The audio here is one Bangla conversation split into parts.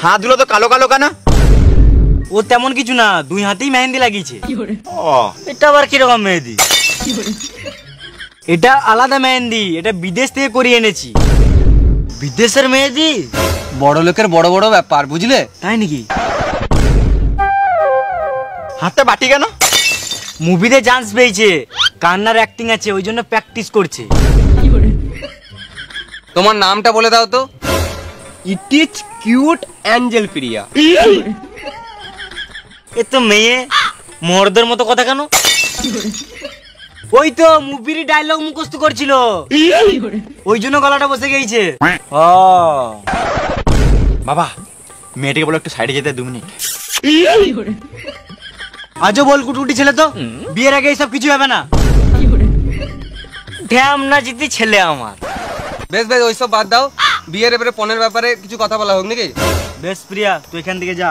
হাতগুলো তো কালো কালো কেন? ও তেমন কিছু না, দুই হাতেই মেহেন্দি লাগিয়েছে। ও এটা আবার কিরকম মেহেন্দি? এটা আলাদা মেহেন্দি, এটা বিদেশ থেকে করিয়ে এনেছি। বিদেশের মেহেন্দি? বড় লোকের বড় বড় ব্যাপার, বুঝলে? তাই নাকি? হাতটা বাটি কেন? মুভিতে চান্স পেয়েছে, কান্নার অ্যাক্টিং আছে, ওই জন্য প্র্যাকটিস করছে। তোমার নামটা বলে দাও তো। ইট ইজ কিউট অ্যাঞ্জেল প্রিয়া। এ তো মেয়ে, মর্দের মতো কথা কেন? ওই তো মুভির ডায়লগ মুখস্থ করছিল, ওই জন্য গলাটা বসে গেছে। বাবা, মেয়েটাকে বলো একটু সাইডে যেতে 2 মিনিট। আজও বল কুটুটি ছেলে তো, বিয়ের আগে এইসব কিছু হবে না। ঢ্যাম না জিতি ছেলে আমার। বেশ বেশ, ওইসব বাদ দাও, বিয়ের এবারে পনের ব্যাপারে কিছু কথা বলা হোক নাকি? বেশ প্রিয়া, তুই এখান থেকে যা।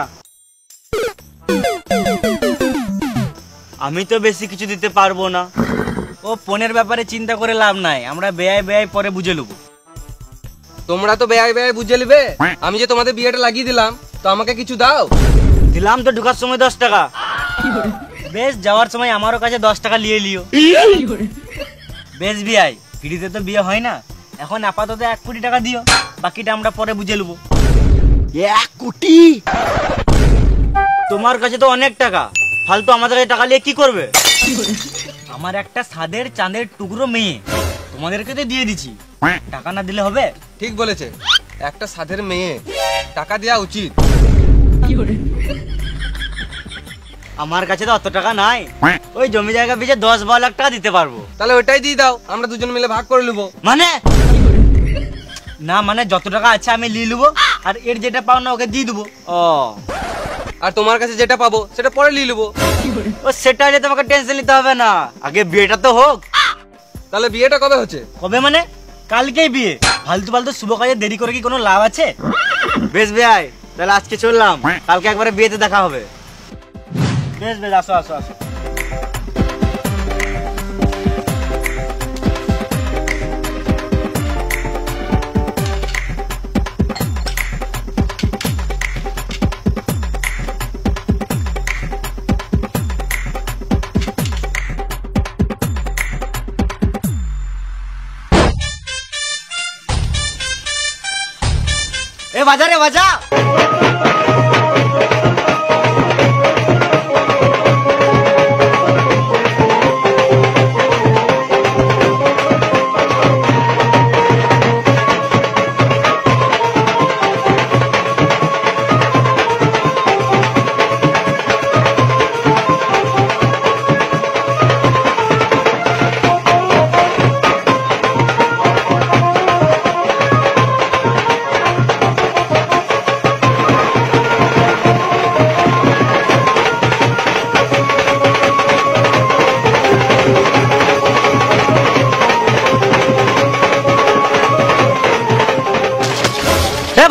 আমি তো বেশি কিছু দিতে পারবো না। ও পনের ব্যাপারে চিন্তা করে লাভ নাই, আমরা বেয়াই বেয়াই পরে বুঝে নেবো। তোমরা তো বেয়াই বেয়াই বুঝে নিবে, আমি যে তোমাদের বিয়েটা লাগিয়ে দিলাম, তো আমাকে কিছু দাও। দিলাম তো ঢুকার সময় 10 টাকা। বেশ, যাওয়ার সময় আমারও কাছে 10 টাকা নিয়ে লিও। বেশ বিয়াই, ফ্রিতে তো বিয়ে হয় না, এখন আপাতত 1 কোটি টাকা দিও, বাকিটা আমরা পরে বুঝে নেবো। 1 কোটি? তোমার কাছে তো অনেক টাকা, ফালতু আমাদের কাছে টাকা নিয়ে কি করবে? আমার একটা সাদের চাঁদের টুকরো মেয়ে, তোমাদেরকে তো দিয়ে দিচ্ছি, টাকা না দিলে হবে? ঠিক বলেছে, একটা সাধের মেয়ে, টাকা দেওয়া উচিত। আমার কাছে তো অত টাকা নাই, ওই জমি জায়গা বেচে 10-12 লাখ টাকা দিতে পারবো। তাহলে ওইটাই দিয়ে দাও, আমরা দুজন মিলে ভাগ করে নেবো। মানে না, মানে যত টাকা আছে আমি নিয়ে নেবো, আর এর যেটা পাও না ওকে দিয়ে দেবো। ও, আর তোমার কাছে যেটা পাবো সেটা পরে নিয়ে নেবো। ও সেটা হলে তোমাকে টেনশন নিতে হবে না, আগে বিয়েটা তো হোক। তাহলে বিয়েটা কবে হচ্ছে? কবে মানে? কালকেই বিয়ে, ফালতু ফালতু শুভ কাজে দেরি করে কি কোনো লাভ আছে? বেশ ভাই, তাহলে আজকে চললাম, কালকে একবারে বিয়েতে দেখা হবে। বেশ বেশ, আসো আসো আসো। এ বাজা রে বাজা।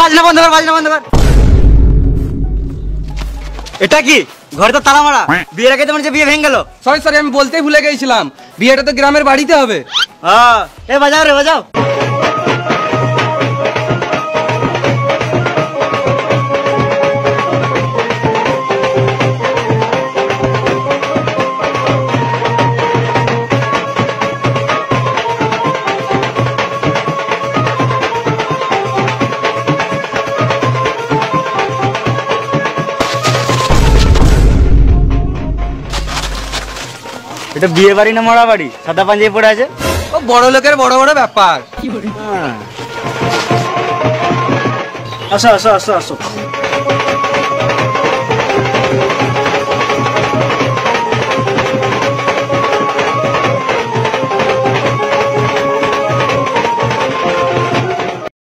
বাজনা বন্ধ কর, বাজনা বন্ধ কর। এটা কি ঘরে তো তালা মারা, বিয়ের আগে তোমার যে বিয়ে ভেঙে গেল। সরি সরি, আমি বলতেই ভুলে গেছিলাম, বিয়েটা তো গ্রামের বাড়িতে হবে। এ বাজাও রে বাজাও। এটা বিয়ে বাড়ি না মরা বাড়ি? সাদা পাঞ্জাবি পরে আছে। ও বড় লোকের বড় বড় ব্যাপার। আসো আসো আসো আসো।